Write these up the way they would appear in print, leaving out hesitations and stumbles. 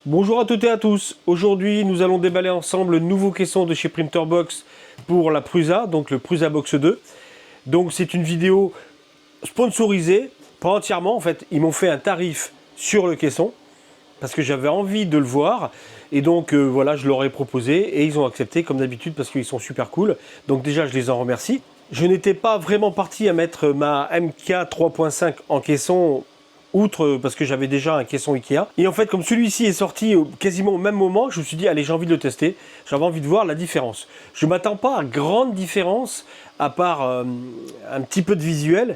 Bonjour à toutes et à tous, aujourd'hui nous allons déballer ensemble le nouveau caisson de chez Printerbox pour la Prusa, donc le Prusa Box 2. Donc c'est une vidéo sponsorisée, pas entièrement en fait, ils m'ont fait un tarif sur le caisson parce que j'avais envie de le voir et donc voilà, je leur ai proposé et ils ont accepté comme d'habitude parce qu'ils sont super cool. Donc déjà je les en remercie. Je n'étais pas vraiment parti à mettre ma MK 3.5 en caisson, outre parce que j'avais déjà un caisson Ikea. Et en fait, comme celui-ci est sorti quasiment au même moment, je me suis dit, allez, j'ai envie de le tester. J'avais envie de voir la différence. Je ne m'attends pas à grande différence, à part un petit peu de visuel.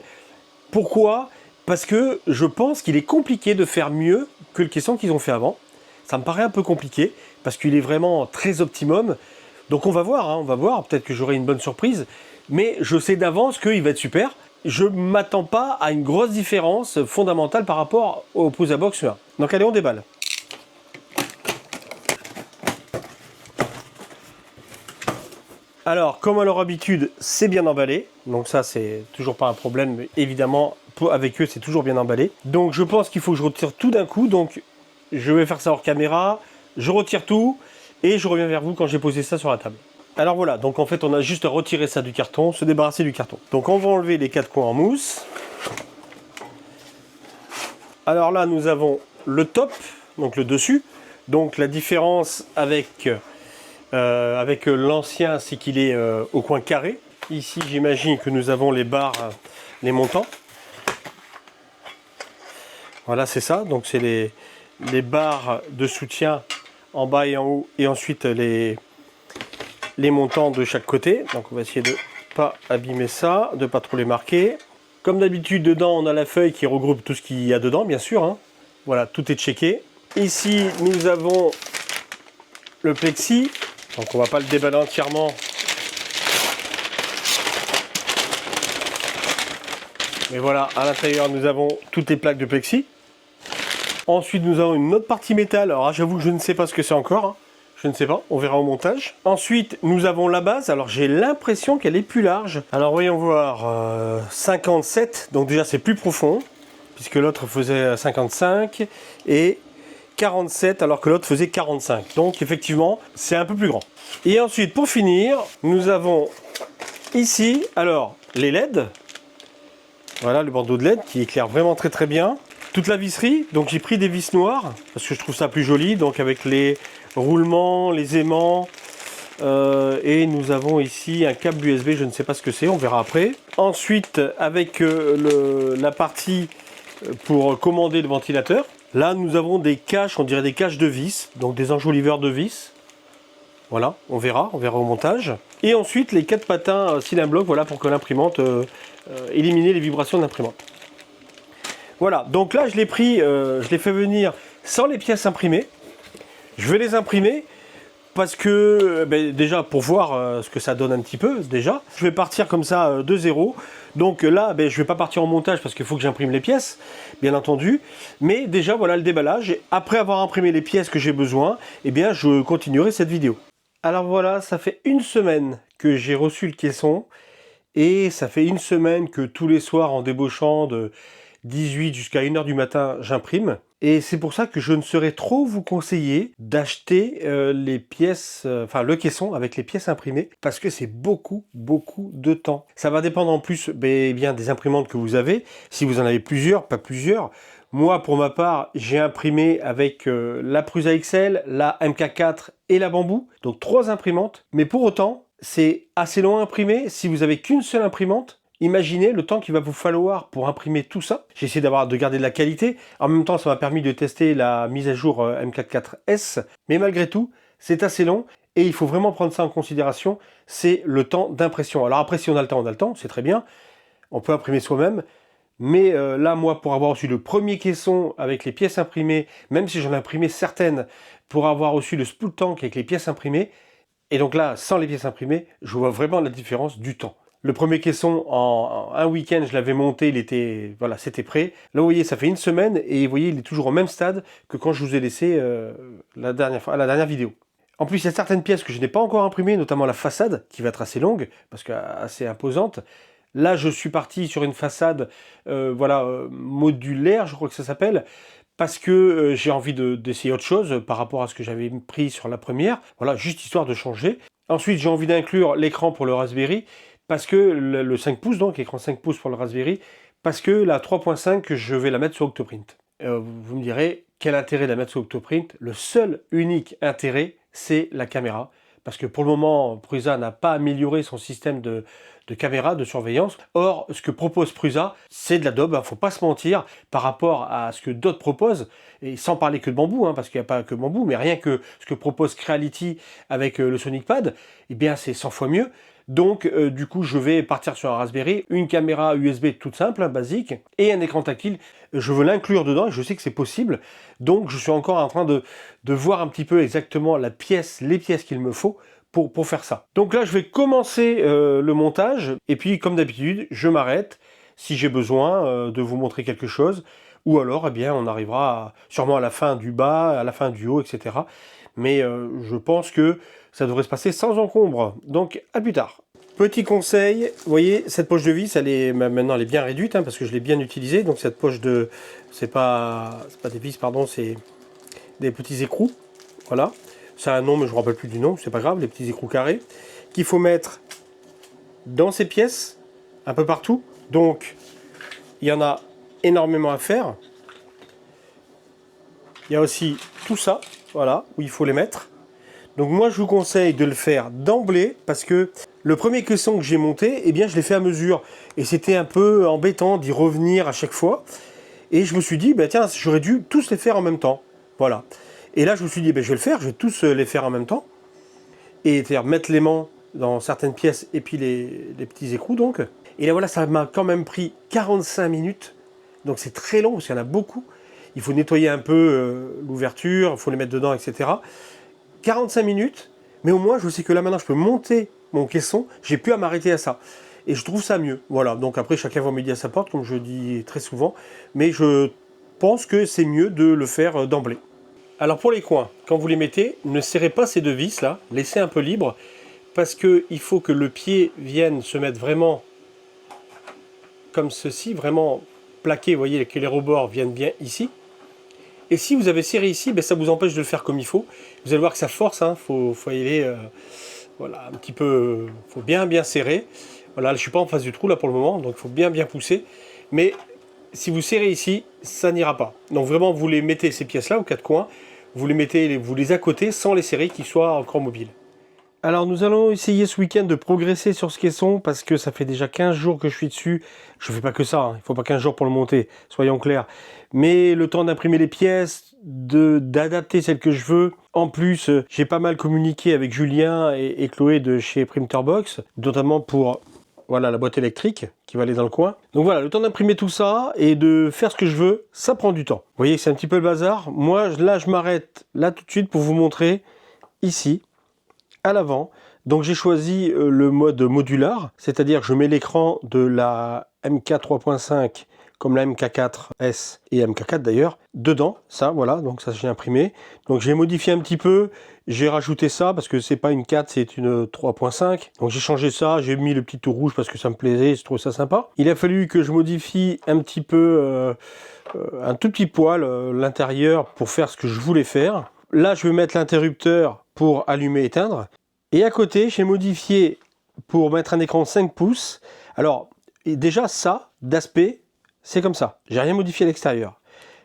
Pourquoi? Parce que je pense qu'il est compliqué de faire mieux que le caisson qu'ils ont fait avant. Ça me paraît un peu compliqué, parce qu'il est vraiment très optimum. Donc on va voir, hein, on va voir. Peut-être que j'aurai une bonne surprise. Mais je sais d'avance qu'il va être super. Je ne m'attends pas à une grosse différence fondamentale par rapport au Prusa Box 1. Donc allez, on déballe. Alors, comme à leur habitude, c'est bien emballé. Donc ça, c'est toujours pas un problème. Mais évidemment, avec eux, c'est toujours bien emballé. Donc je pense qu'il faut que je retire tout d'un coup. Donc je vais faire ça hors caméra. Je retire tout et je reviens vers vous quand j'ai posé ça sur la table. Alors voilà, donc en fait on a juste à retirer ça du carton, se débarrasser du carton. Donc on va enlever les 4 coins en mousse. Alors là nous avons le top, donc le dessus. Donc la différence avec l'ancien, c'est qu'il est au coin carré. Ici j'imagine que nous avons les barres, les montants. Voilà, c'est ça, donc c'est les barres de soutien en bas et en haut, et ensuite les montants de chaque côté. Donc on va essayer de ne pas abîmer ça, de ne pas trop les marquer. Comme d'habitude, dedans on a la feuille qui regroupe tout ce qu'il y a dedans, bien sûr, hein. Voilà, tout est checké. Ici nous avons le plexi, donc on ne va pas le déballer entièrement. Mais voilà, à l'intérieur nous avons toutes les plaques de plexi. Ensuite nous avons une autre partie métal, alors j'avoue que je ne sais pas ce que c'est encore, hein. Je ne sais pas, on verra au montage. Ensuite, nous avons la base. Alors, j'ai l'impression qu'elle est plus large. Alors, voyons voir. 57. Donc, déjà, c'est plus profond. Puisque l'autre faisait 55. Et 47, alors que l'autre faisait 45. Donc, effectivement, c'est un peu plus grand. Et ensuite, pour finir, nous avons ici, alors, les LED. Voilà, le bandeau de LED qui éclaire vraiment très très bien. Toute la visserie, donc j'ai pris des vis noires parce que je trouve ça plus joli, donc avec les roulements, les aimants, et nous avons ici un câble USB, je ne sais pas ce que c'est, on verra après. Ensuite, avec la partie pour commander le ventilateur, là nous avons des caches, on dirait des caches de vis, donc des enjoliveurs de vis. Voilà, on verra au montage. Et ensuite les 4 patins cylindre bloc, voilà, pour que l'imprimante éliminer les vibrations de l'imprimante. Voilà, donc là je l'ai pris, je l'ai fait venir sans les pièces imprimées. Je vais les imprimer parce que, déjà pour voir ce que ça donne un petit peu, déjà. Je vais partir comme ça de zéro. Donc là, je ne vais pas partir en montage parce qu'il faut que j'imprime les pièces, bien entendu. Mais déjà, voilà le déballage. Et après avoir imprimé les pièces que j'ai besoin, je continuerai cette vidéo. Alors voilà, ça fait une semaine que j'ai reçu le caisson. Et ça fait une semaine que tous les soirs, en débauchant de 18 jusqu'à 1h du matin, j'imprime. Et c'est pour ça que je ne saurais trop vous conseiller d'acheter les pièces, le caisson avec les pièces imprimées, parce que c'est beaucoup de temps. Ça va dépendre en plus des imprimantes que vous avez. Si vous en avez plusieurs, pas plusieurs. Moi, pour ma part, j'ai imprimé avec la Prusa XL, la MK4 et la Bamboo. Donc 3 imprimantes. Mais pour autant, c'est assez long à imprimer. Si vous avez qu'une seule imprimante, imaginez le temps qu'il va vous falloir pour imprimer tout ça. J'ai essayé de garder de la qualité. En même temps, ça m'a permis de tester la mise à jour MK4S. Mais malgré tout, c'est assez long. Et il faut vraiment prendre ça en considération. C'est le temps d'impression. Alors après, si on a le temps, c'est très bien. On peut imprimer soi-même. Mais là, moi, pour avoir reçu le premier caisson avec les pièces imprimées, même si j'en ai imprimé certaines, pour avoir reçu le spool tank avec les pièces imprimées, et donc là, sans les pièces imprimées, je vois vraiment la différence du temps. Le premier caisson, en un week-end, je l'avais monté, il était, voilà, c'était prêt. Là, vous voyez, ça fait une semaine, et vous voyez, il est toujours au même stade que quand je vous ai laissé la dernière vidéo. En plus, il y a certaines pièces que je n'ai pas encore imprimées, notamment la façade, qui va être assez longue, parce qu'assez imposante. Là, je suis parti sur une façade modulaire, je crois que ça s'appelle, parce que j'ai envie d'essayer autre chose par rapport à ce que j'avais pris sur la première. Voilà, juste histoire de changer. Ensuite, j'ai envie d'inclure l'écran pour le Raspberry, parce que le 5 pouces, donc écran 5 pouces pour le Raspberry, parce que la 3.5, je vais la mettre sur Octoprint. Vous me direz, quel intérêt de la mettre sur Octoprint? Le seul, unique intérêt, c'est la caméra. Parce que pour le moment, Prusa n'a pas amélioré son système de caméra, de surveillance. Or, ce que propose Prusa, c'est de l'Adobe, il ne faut pas se mentir, par rapport à ce que d'autres proposent, et sans parler que de Bamboo, parce qu'il n'y a pas que Bamboo, mais rien que ce que propose Creality avec le Sonic Pad, eh bien c'est 100 fois mieux. Donc du coup je vais partir sur un Raspberry, une caméra USB toute simple, basique, et un écran tactile. Je veux l'inclure dedans, et je sais que c'est possible, donc je suis encore en train de voir un petit peu exactement les pièces qu'il me faut pour faire ça. Donc là je vais commencer le montage, et puis comme d'habitude je m'arrête si j'ai besoin de vous montrer quelque chose, ou alors eh bien on arrivera sûrement à la fin du bas, à la fin du haut, etc. Mais je pense que ça devrait se passer sans encombre. Donc à plus tard. Petit conseil, vous voyez, cette poche de vis, maintenant elle est bien réduite, parce que je l'ai bien utilisée. Donc cette poche de... c'est pas des vis, pardon, c'est des petits écrous. Voilà. C'est un nom, mais je ne me rappelle plus du nom, c'est pas grave, les petits écrous carrés. Qu'il faut mettre dans ces pièces, un peu partout. Donc, il y en a énormément à faire. Il y a aussi tout ça, voilà, où il faut les mettre. Donc moi je vous conseille de le faire d'emblée, parce que le premier caisson que j'ai monté, eh bien je l'ai fait à mesure. Et c'était un peu embêtant d'y revenir à chaque fois. Et je me suis dit, bah, tiens, j'aurais dû tous les faire en même temps. Voilà. Et là je me suis dit, bah, je vais le faire, je vais tous les faire en même temps. Et c'est-à-dire mettre l'aimant dans certaines pièces et puis les petits écrous donc. Et là voilà, ça m'a quand même pris 45 minutes. Donc c'est très long parce qu'il y en a beaucoup. Il faut nettoyer un peu l'ouverture, il faut les mettre dedans, etc. 45 minutes, mais au moins je sais que là maintenant je peux monter mon caisson, j'ai plus à m'arrêter à ça. Et je trouve ça mieux. Voilà, donc après chacun va midi à sa porte, comme je dis très souvent, mais je pense que c'est mieux de le faire d'emblée. Alors pour les coins, quand vous les mettez, ne serrez pas ces deux vis là, laissez un peu libre, parce qu'il faut que le pied vienne se mettre vraiment comme ceci, vraiment plaqué, vous voyez que les rebords viennent bien ici. Et si vous avez serré ici, ben ça vous empêche de le faire comme il faut. Vous allez voir que ça force, faut y aller, voilà, un petit peu, faut bien serrer. Voilà, je ne suis pas en face du trou là pour le moment, donc il faut bien pousser. Mais si vous serrez ici, ça n'ira pas. Donc vraiment, vous les mettez ces pièces-là aux quatre coins, vous les accoter sans les serrer, qu'ils soient encore mobiles. Alors nous allons essayer ce week-end de progresser sur ce caisson, parce que ça fait déjà 15 jours que je suis dessus. Je ne fais pas que ça, il ne faut pas 15 jours pour le monter, soyons clairs. Mais le temps d'imprimer les pièces, d'adapter celles que je veux. En plus, j'ai pas mal communiqué avec Julien et Chloé de chez Printerbox, notamment pour voilà, la boîte électrique qui va aller dans le coin. Donc voilà, le temps d'imprimer tout ça et de faire ce que je veux, ça prend du temps. Vous voyez, c'est un petit peu le bazar. Moi, là, je m'arrête là tout de suite pour vous montrer ici, à l'avant. Donc j'ai choisi le mode modular, c'est-à-dire que je mets l'écran de la MK 3.5 comme la MK4S et MK4 d'ailleurs, dedans, ça, voilà, donc ça j'ai imprimé. Donc j'ai modifié un petit peu, j'ai rajouté ça, parce que c'est pas une 4, c'est une 3.5. Donc j'ai changé ça, j'ai mis le petit tout rouge parce que ça me plaisait, je trouve ça sympa. Il a fallu que je modifie un petit peu, un tout petit poil, l'intérieur pour faire ce que je voulais faire. Là, je vais mettre l'interrupteur pour allumer et éteindre. Et à côté, j'ai modifié pour mettre un écran 5 pouces. Alors, déjà ça, d'aspect, c'est comme ça. J'ai rien modifié à l'extérieur.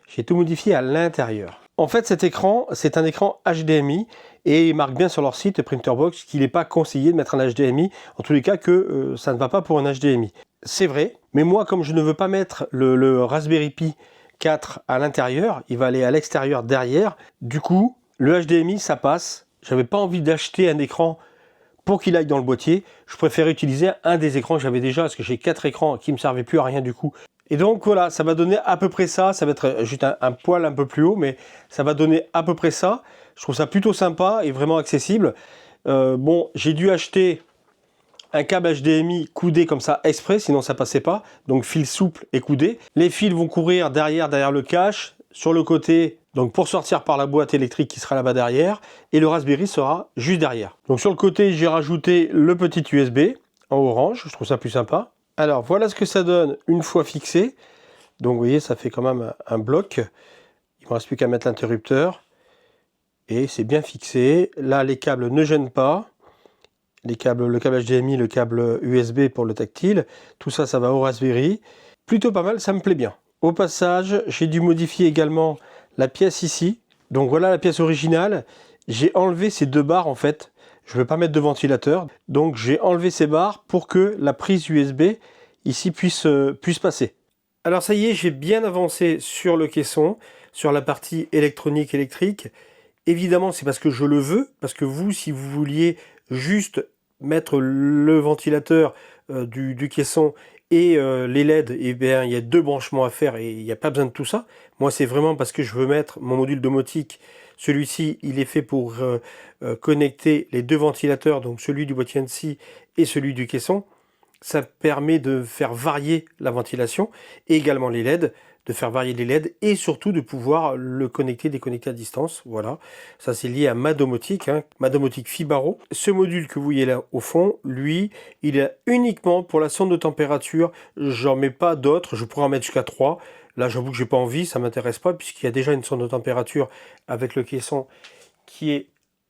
J'ai tout modifié à l'intérieur. En fait, cet écran, c'est un écran HDMI et ils marquent bien sur leur site Printerbox qu'il n'est pas conseillé de mettre un HDMI. En tous les cas, que ça ne va pas pour un HDMI. C'est vrai, mais moi, comme je ne veux pas mettre le Raspberry Pi 4 à l'intérieur, il va aller à l'extérieur derrière. Du coup, le HDMI, ça passe. J'avais pas envie d'acheter un écran pour qu'il aille dans le boîtier. Je préfère utiliser un des écrans que j'avais déjà, parce que j'ai 4 écrans qui ne me servaient plus à rien du coup. Et donc voilà, ça va donner à peu près ça. Ça va être juste un poil un peu plus haut, mais ça va donner à peu près ça. Je trouve ça plutôt sympa et vraiment accessible. Bon, j'ai dû acheter un câble HDMI coudé comme ça exprès, sinon ça passait pas. Donc fil souple et coudé. Les fils vont courir derrière le cache, sur le côté, donc pour sortir par la boîte électrique qui sera là-bas derrière, et le Raspberry sera juste derrière. Donc sur le côté, j'ai rajouté le petit USB en orange, je trouve ça plus sympa. Alors voilà ce que ça donne une fois fixé. Donc vous voyez, ça fait quand même un bloc. Il me reste plus qu'à mettre l'interrupteur. Et c'est bien fixé. Là, les câbles ne gênent pas. Le câble HDMI, le câble USB pour le tactile. Tout ça, ça va au Raspberry. Plutôt pas mal, ça me plaît bien. Au passage, j'ai dû modifier également la pièce ici. Donc voilà la pièce originale. J'ai enlevé ces deux barres en fait. Je ne veux pas mettre de ventilateur. Donc j'ai enlevé ces barres pour que la prise USB ici puisse passer. Alors ça y est, j'ai bien avancé sur le caisson, sur la partie électronique électrique. Évidemment, c'est parce que je le veux, parce que vous, si vous vouliez juste mettre le ventilateur du caisson et les LED, eh bien, il y a deux branchements à faire et il n'y a pas besoin de tout ça. Moi, c'est vraiment parce que je veux mettre mon module domotique. Celui-ci, il est fait pour connecter les deux ventilateurs, donc celui du boîtier ANSI et celui du caisson. Ça permet de faire varier la ventilation et également les LED, de faire varier les LED et surtout de pouvoir le connecter, déconnecter à distance. Voilà, ça c'est lié à ma domotique, ma domotique Fibaro. Ce module que vous voyez là au fond, lui, il est uniquement pour la sonde de température. J'en mets pas d'autres, je pourrais en mettre jusqu'à 3. Là, j'avoue que j'ai pas envie, ça m'intéresse pas puisqu'il y a déjà une sonde de température avec le caisson qui est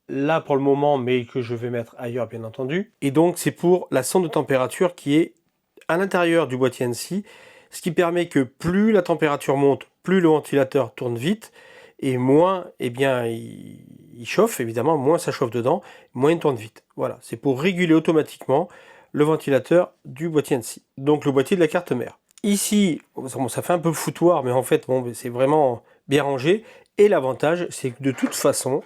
là pour le moment, mais que je vais mettre ailleurs bien entendu. Et donc c'est pour la sonde de température qui est à l'intérieur du boîtier ANSI, ce qui permet que plus la température monte, plus le ventilateur tourne vite, et moins, eh bien, il chauffe, évidemment, moins ça chauffe dedans, moins il tourne vite. Voilà, c'est pour réguler automatiquement le ventilateur du boîtier ANSI. Donc le boîtier de la carte mère. Ici, bon, ça fait un peu foutoir, mais en fait, bon, c'est vraiment bien rangé. Et l'avantage, c'est que de toute façon,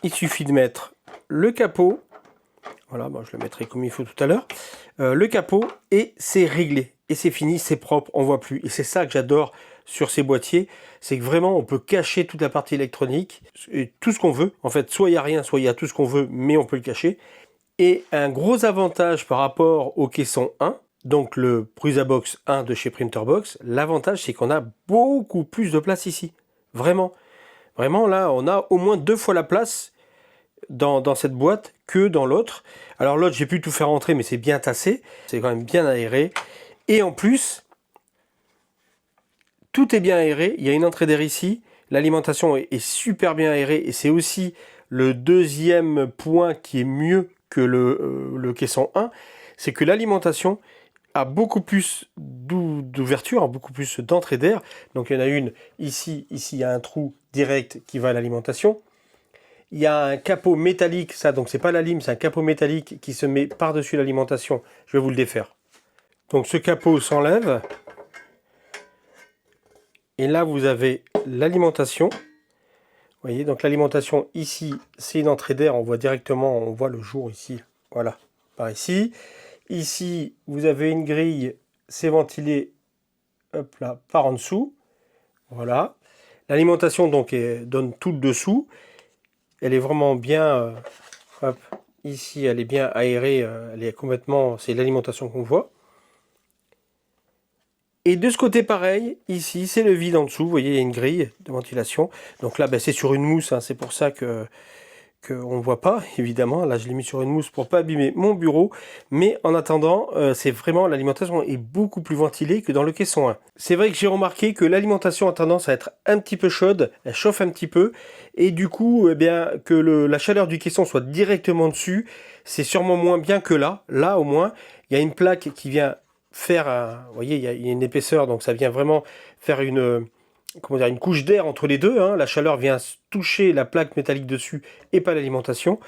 il suffit de mettre le capot, voilà, bon, je le mettrai comme il faut tout à l'heure, le capot, et c'est réglé, et c'est fini, c'est propre, on voit plus. Et c'est ça que j'adore sur ces boîtiers, c'est que vraiment on peut cacher toute la partie électronique, et tout ce qu'on veut, en fait, soit il n'y a rien, soit il y a tout ce qu'on veut, mais on peut le cacher. Et un gros avantage par rapport au caisson 1, donc le Prusabox 1 de chez Printerbox, l'avantage c'est qu'on a beaucoup plus de place ici, vraiment. Vraiment, là, on a au moins 2 fois la place dans cette boîte que dans l'autre. Alors l'autre, j'ai pu tout faire entrer, mais c'est bien tassé. C'est quand même bien aéré. Et en plus, tout est bien aéré. Il y a une entrée d'air ici. L'alimentation est super bien aérée. Et c'est aussi le deuxième point qui est mieux que le caisson 1. C'est que l'alimentation a beaucoup plus d'ouverture, beaucoup plus d'entrée d'air. Donc il y en a une ici, il y a un trou direct qui va à l'alimentation. Il y a un capot métallique, ça donc c'est pas la lime, c'est un capot métallique qui se met par-dessus l'alimentation. Je vais vous le défaire. Donc ce capot s'enlève. Et là vous avez l'alimentation. Vous voyez, donc l'alimentation ici, c'est une entrée d'air, on voit directement, on voit le jour ici, voilà, par ici. Ici, vous avez une grille, c'est ventilé, hop là, par en dessous. Voilà. L'alimentation donc donne tout le dessous. Elle est vraiment bien, hop, ici, elle est bien aérée, elle est complètement, c'est l'alimentation qu'on voit. Et de ce côté, pareil, ici, c'est le vide en dessous. Vous voyez, il y a une grille de ventilation. Donc là, ben, c'est sur une mousse, c'est pour ça que on ne voit pas, évidemment. Là, je l'ai mis sur une mousse pour pas abîmer mon bureau. Mais en attendant, c'est vraiment, l'alimentation est beaucoup plus ventilée que dans le caisson 1. C'est vrai que j'ai remarqué que l'alimentation a tendance à être un petit peu chaude, elle chauffe un petit peu. Et du coup, eh bien, que la chaleur du caisson soit directement dessus, c'est sûrement moins bien que là. Là, au moins, il y a une plaque qui vient faire, vous voyez, il y a une épaisseur, donc ça vient vraiment faire une couche d'air entre les deux. La chaleur vient toucher la plaque métallique dessus et pas l'alimentation.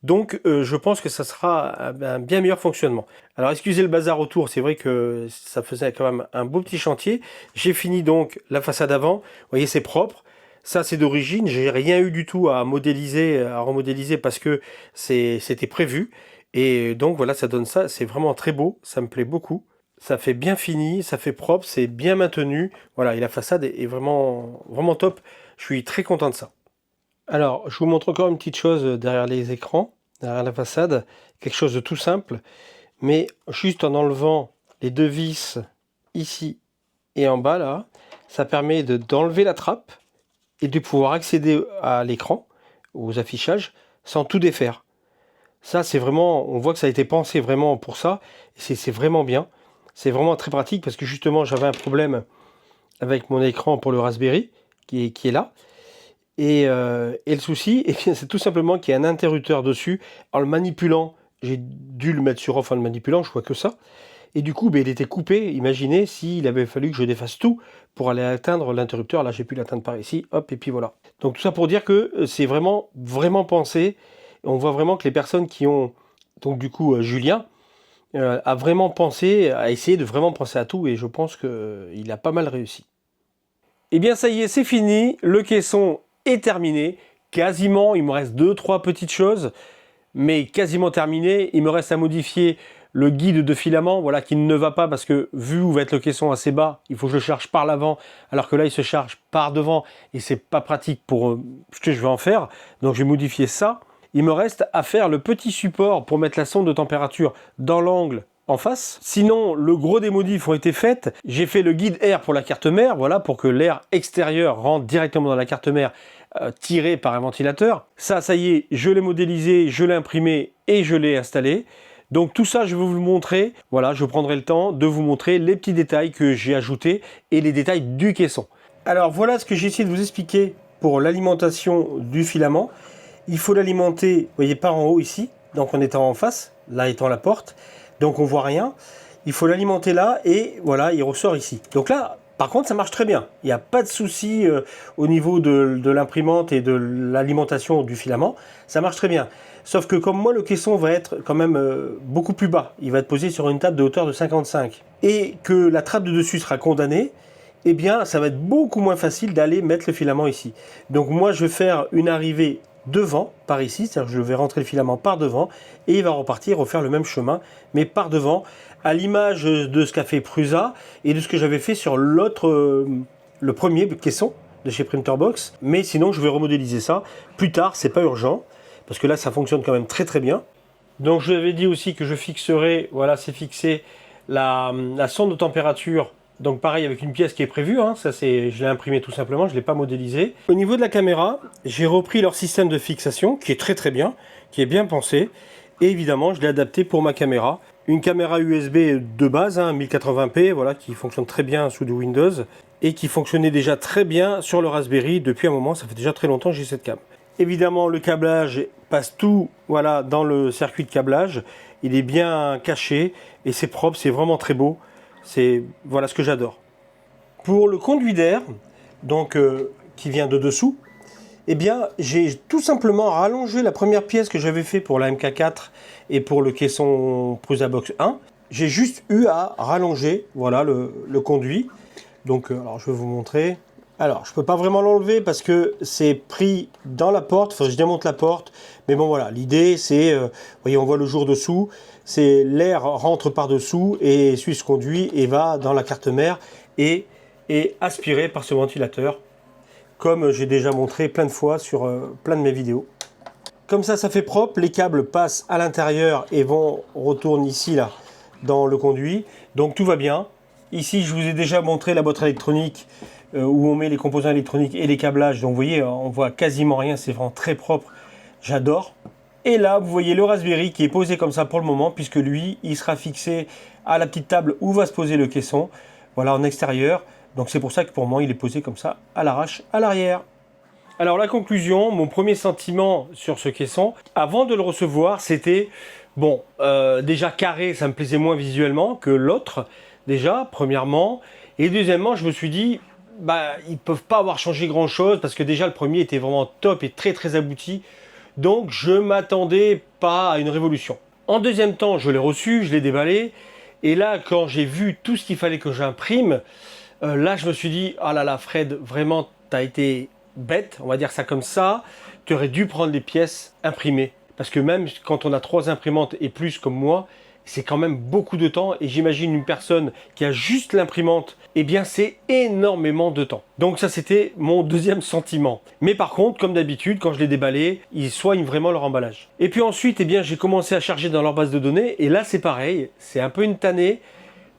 Donc je pense que ça sera un bien meilleur fonctionnement. Alors excusez le bazar autour, c'est vrai que ça faisait quand même un beau petit chantier. J'ai fini donc la façade avant. Vous voyez, c'est propre. Ça c'est d'origine, j'ai rien eu du tout à modéliser, à remodéliser parce que c'était prévu. Et donc voilà, ça donne ça, c'est vraiment très beau, ça me plaît beaucoup. Ça fait bien fini, ça fait propre, c'est bien maintenu. Voilà, et la façade est vraiment, vraiment top. Je suis très content de ça. Alors, je vous montre encore une petite chose derrière les écrans, derrière la façade. Quelque chose de tout simple, mais juste en enlevant les deux vis ici et en bas, là, ça permet d'enlever la trappe et de pouvoir accéder à l'écran, aux affichages, sans tout défaire. Ça, c'est vraiment, on voit que ça a été pensé vraiment pour ça. C'est vraiment bien. C'est vraiment très pratique parce que justement j'avais un problème avec mon écran pour le Raspberry qui est là. Et le souci, eh bien, c'est tout simplement qu'il y a un interrupteur dessus. En le manipulant, j'ai dû le mettre sur off en le manipulant, je vois que ça. Et du coup, ben, il était coupé. Imaginez s'il avait fallu que je défasse tout pour aller atteindre l'interrupteur. Là, j'ai pu l'atteindre par ici, hop, et puis voilà. Donc tout ça pour dire que c'est vraiment, vraiment pensé. On voit vraiment que les personnes qui ont, donc du coup, Julien, a vraiment pensé, a essayé de vraiment penser à tout. Et je pense qu'il a pas mal réussi. Eh bien, ça y est, c'est fini. Le caisson est terminé. Quasiment, il me reste 2-3 petites choses, mais quasiment terminé. Il me reste à modifier le guide de filament, voilà, qui ne va pas parce que vu où va être le caisson assez bas, il faut que je le charge par l'avant, alors que là il se charge par devant et c'est pas pratique pour ce que je vais en faire. Donc je vais modifier ça. Il me reste à faire le petit support pour mettre la sonde de température dans l'angle en face. Sinon, le gros des modifs ont été faites. J'ai fait le guide air pour la carte mère, voilà, pour que l'air extérieur rentre directement dans la carte mère tiré par un ventilateur. Ça y est, je l'ai modélisé, je l'ai imprimé et je l'ai installé. Donc tout ça, je vais vous le montrer. Voilà, je prendrai le temps de vous montrer les petits détails que j'ai ajoutés et les détails du caisson. Alors voilà ce que j'ai essayé de vous expliquer pour l'alimentation du filament. Il faut l'alimenter, vous voyez, par en haut ici, donc en étant en face, là étant la porte, donc on voit rien. Il faut l'alimenter là et voilà, il ressort ici. Donc là, par contre, ça marche très bien. Il n'y a pas de souci au niveau de l'imprimante et de l'alimentation du filament. Ça marche très bien. Sauf que comme moi, le caisson va être quand même beaucoup plus bas. Il va être posé sur une table de hauteur de 55. Et que la trappe de dessus sera condamnée, eh bien, ça va être beaucoup moins facile d'aller mettre le filament ici. Donc moi, je vais faire une arrivée devant, par ici, c'est-à-dire que je vais rentrer le filament par devant, et il va repartir, refaire le même chemin, mais par devant, à l'image de ce qu'a fait Prusa, et de ce que j'avais fait sur l'autre, le premier caisson de chez Printerbox, mais sinon je vais remodéliser ça. Plus tard, c'est pas urgent, parce que là ça fonctionne quand même très très bien. Donc je vous avais dit aussi que je fixerai, voilà, c'est fixé, la sonde de température. Donc pareil avec une pièce qui est prévue, hein, ça c'est, je l'ai imprimé tout simplement, je ne l'ai pas modélisé. Au niveau de la caméra, j'ai repris leur système de fixation qui est très très bien, qui est bien pensé. Et évidemment, je l'ai adapté pour ma caméra. Une caméra USB de base, hein, 1080p, voilà, qui fonctionne très bien sous du Windows. Et qui fonctionnait déjà très bien sur le Raspberry depuis un moment, ça fait déjà très longtemps que j'ai cette cam. Évidemment, le câblage passe tout, voilà, dans le circuit de câblage. Il est bien caché et c'est propre, c'est vraiment très beau. C'est voilà ce que j'adore. Pour le conduit d'air, donc qui vient de dessous, eh bien j'ai tout simplement rallongé la première pièce que j'avais fait pour la MK4 et pour le caisson Prusa Box 1. J'ai juste eu à rallonger, voilà, le conduit. Donc alors je vais vous montrer. Alors je peux pas vraiment l'enlever parce que c'est pris dans la porte. Il faut que je démonte la porte. Mais bon voilà, l'idée c'est, vous voyez, on voit le jour dessous. C'est l'air rentre par-dessous et suit ce conduit et va dans la carte mère et est aspiré par ce ventilateur, comme j'ai déjà montré plein de fois sur plein de mes vidéos. Comme ça fait propre, les câbles passent à l'intérieur et retournent ici là dans le conduit. Donc tout va bien. Ici, je vous ai déjà montré la boîte électronique où on met les composants électroniques et les câblages. Donc vous voyez, on voit quasiment rien, c'est vraiment très propre. J'adore. Et là, vous voyez le Raspberry qui est posé comme ça pour le moment, puisque lui, il sera fixé à la petite table où va se poser le caisson, voilà, en extérieur. Donc c'est pour ça que pour moi, il est posé comme ça, à l'arrache, à l'arrière. Alors la conclusion, mon premier sentiment sur ce caisson, avant de le recevoir, c'était, bon, déjà carré, ça me plaisait moins visuellement que l'autre, déjà, premièrement. Et deuxièmement, je me suis dit, bah, ils peuvent pas avoir changé grand-chose, parce que déjà, le premier était vraiment top et très très abouti. Donc je m'attendais pas à une révolution. En deuxième temps, je l'ai reçu, je l'ai déballé. Et là, quand j'ai vu tout ce qu'il fallait que j'imprime, là je me suis dit, ah là là Fred, vraiment t'as été bête, on va dire ça comme ça. Tu aurais dû prendre les pièces imprimées. Parce que même quand on a 3 imprimantes et plus comme moi, c'est quand même beaucoup de temps. Et j'imagine une personne qui a juste l'imprimante, eh bien c'est énormément de temps. Donc ça c'était mon deuxième sentiment. Mais par contre, comme d'habitude, quand je les déballais, ils soignent vraiment leur emballage. Et puis ensuite, eh bien j'ai commencé à charger dans leur base de données. Et là c'est pareil, c'est un peu une tannée.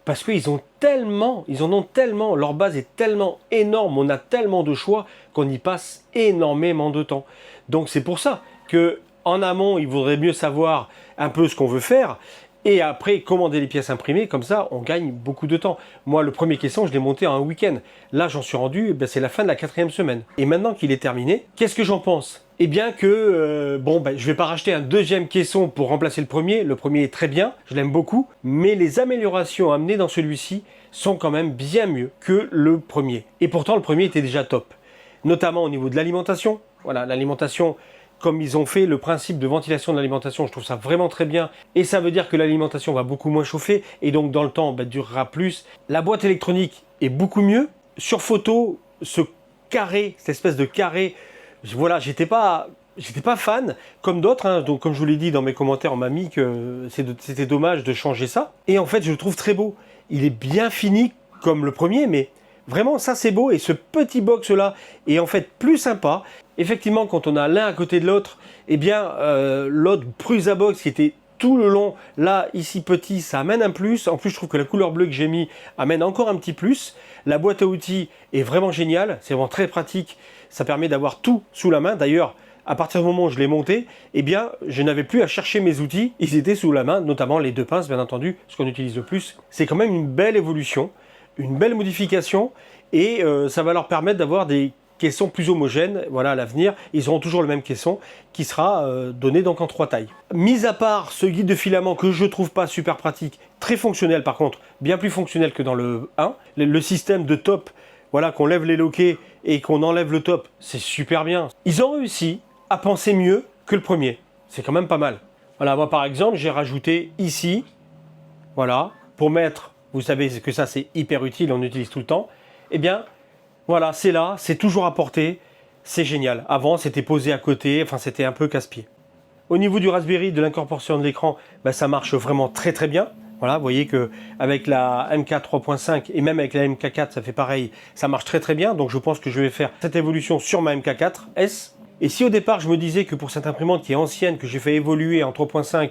Parce qu'ils en ont tellement, leur base est tellement énorme, on a tellement de choix qu'on y passe énormément de temps. Donc c'est pour ça que en amont, il vaudrait mieux savoir un peu ce qu'on veut faire et après commander les pièces imprimées, comme ça on gagne beaucoup de temps. Moi le premier caisson je l'ai monté en un week-end, là j'en suis rendu, c'est la fin de la 4e semaine. Et maintenant qu'il est terminé, qu'est-ce que j'en pense? Eh bien que, je vais pas racheter un deuxième caisson pour remplacer le premier est très bien, je l'aime beaucoup, mais les améliorations amenées dans celui-ci sont quand même bien mieux que le premier. Et pourtant le premier était déjà top, notamment au niveau de l'alimentation. Voilà, l'alimentation, comme ils ont fait le principe de ventilation de l'alimentation, je trouve ça vraiment très bien. Et ça veut dire que l'alimentation va beaucoup moins chauffer et donc dans le temps, durera plus. La boîte électronique est beaucoup mieux. Sur photo, ce carré, cette espèce de carré, voilà, j'étais pas fan, comme d'autres, hein. Donc comme je vous l'ai dit dans mes commentaires, on m'a mis que c'était dommage de changer ça. Et en fait, je le trouve très beau. Il est bien fini comme le premier, mais vraiment, ça c'est beau. Et ce petit box là est en fait plus sympa. Effectivement, quand on a l'un à côté de l'autre, eh bien, l'autre Prusa Box qui était tout le long, là, ici petit, ça amène un plus. En plus, je trouve que la couleur bleue que j'ai mis amène encore un petit plus. La boîte à outils est vraiment géniale, c'est vraiment très pratique. Ça permet d'avoir tout sous la main. D'ailleurs, à partir du moment où je l'ai monté, eh bien, je n'avais plus à chercher mes outils. Ils étaient sous la main, notamment les 2 pinces, bien entendu, ce qu'on utilise le plus. C'est quand même une belle évolution, une belle modification, et ça va leur permettre d'avoir des caissons plus homogènes. Voilà, à l'avenir, ils auront toujours le même caisson qui sera donné donc en 3 tailles. Mis à part ce guide de filament que je trouve pas super pratique, très fonctionnel par contre, bien plus fonctionnel que dans le 1, le système de top, voilà, qu'on lève les loquets et qu'on enlève le top, c'est super bien. Ils ont réussi à penser mieux que le premier, c'est quand même pas mal. Voilà, moi par exemple, j'ai rajouté ici, voilà, pour mettre, vous savez que ça c'est hyper utile, on utilise tout le temps, eh bien, voilà, c'est là, c'est toujours à portée, c'est génial. Avant, c'était posé à côté, enfin, c'était un peu casse-pied. Au niveau du Raspberry, de l'incorporation de l'écran, ça marche vraiment très très bien. Voilà, vous voyez que avec la MK 3.5 et même avec la MK4, ça fait pareil, ça marche très très bien. Donc je pense que je vais faire cette évolution sur ma MK4S. Et si au départ, je me disais que pour cette imprimante qui est ancienne, que j'ai fait évoluer en 3.5,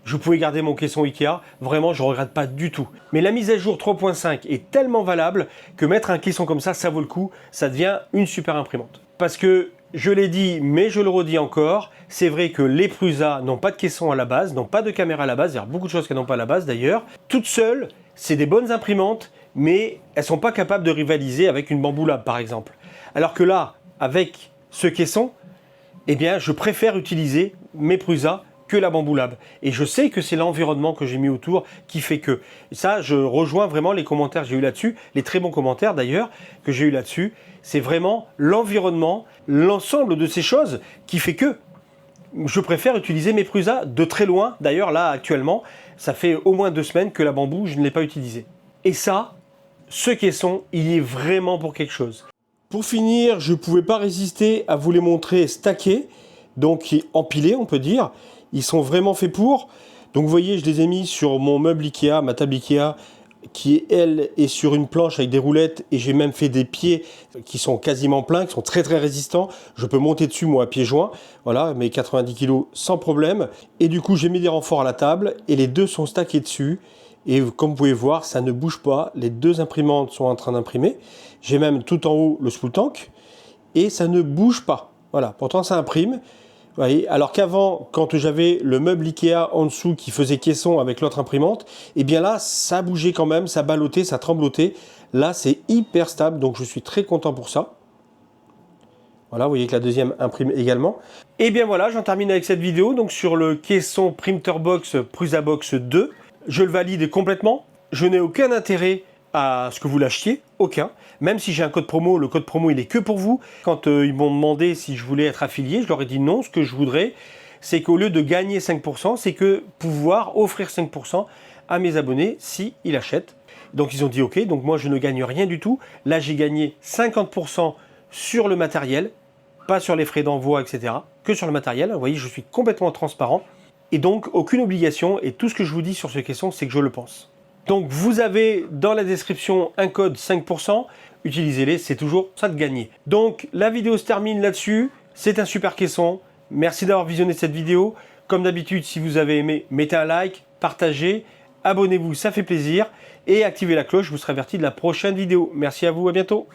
je pouvais garder mon caisson Ikea, vraiment je ne regrette pas du tout. Mais la mise à jour 3.5 est tellement valable que mettre un caisson comme ça vaut le coup, ça devient une super imprimante. Parce que, je l'ai dit, mais je le redis encore, c'est vrai que les Prusa n'ont pas de caisson à la base, n'ont pas de caméra à la base, il y a beaucoup de choses qu'elles n'ont pas à la base d'ailleurs. Toutes seules, c'est des bonnes imprimantes, mais elles ne sont pas capables de rivaliser avec une Bambu Lab par exemple. Alors que là, avec ce caisson, eh bien je préfère utiliser mes Prusa que la Bambu Lab. Et je sais que c'est l'environnement que j'ai mis autour qui fait que. Et ça, je rejoins vraiment les commentaires que j'ai eu là-dessus, les très bons commentaires d'ailleurs que j'ai eu là-dessus. C'est vraiment l'environnement, l'ensemble de ces choses qui fait que je préfère utiliser mes Prusa de très loin. D'ailleurs, là, actuellement, ça fait au moins 2 semaines que la Bambu, je ne l'ai pas utilisée. Et ça, ce caisson, il est vraiment pour quelque chose. Pour finir, je ne pouvais pas résister à vous les montrer stackés, donc empilés, on peut dire. Ils sont vraiment faits pour. Donc vous voyez, je les ai mis sur mon meuble Ikea, ma table Ikea, qui elle est sur une planche avec des roulettes, et j'ai même fait des pieds qui sont quasiment pleins, qui sont très très résistants. Je peux monter dessus moi à pieds joints, voilà, mes 90 kg sans problème. Et du coup j'ai mis des renforts à la table et les deux sont stackés dessus. Et comme vous pouvez voir, ça ne bouge pas. Les 2 imprimantes sont en train d'imprimer. J'ai même tout en haut le spool tank et ça ne bouge pas. Voilà, pourtant ça imprime. Vous voyez, alors qu'avant, quand j'avais le meuble Ikea en dessous qui faisait caisson avec l'autre imprimante, eh bien là, ça bougeait quand même, ça ballottait, ça tremblotait. Là, c'est hyper stable, donc je suis très content pour ça. Voilà, vous voyez que la deuxième imprime également. Et bien voilà, j'en termine avec cette vidéo, donc sur le caisson Printerbox Prusa Box 2. Je le valide complètement. Je n'ai aucun intérêt à ce que vous l'achetiez, aucun. Même si j'ai un code promo, le code promo il est que pour vous. Quand ils m'ont demandé si je voulais être affilié, je leur ai dit non. Ce que je voudrais, c'est qu'au lieu de gagner 5%, c'est que pouvoir offrir 5% à mes abonnés si ils achètent. Donc ils ont dit ok, donc moi je ne gagne rien du tout. Là j'ai gagné 50% sur le matériel, pas sur les frais d'envoi, etc. Que sur le matériel. Vous voyez, je suis complètement transparent. Et donc aucune obligation, et tout ce que je vous dis sur ce caisson, c'est que je le pense. Donc vous avez dans la description un code 5%, utilisez-les, c'est toujours ça de gagner. Donc la vidéo se termine là-dessus, c'est un super caisson, merci d'avoir visionné cette vidéo. Comme d'habitude, si vous avez aimé, mettez un like, partagez, abonnez-vous, ça fait plaisir, et activez la cloche, vous serez averti de la prochaine vidéo. Merci à vous, à bientôt.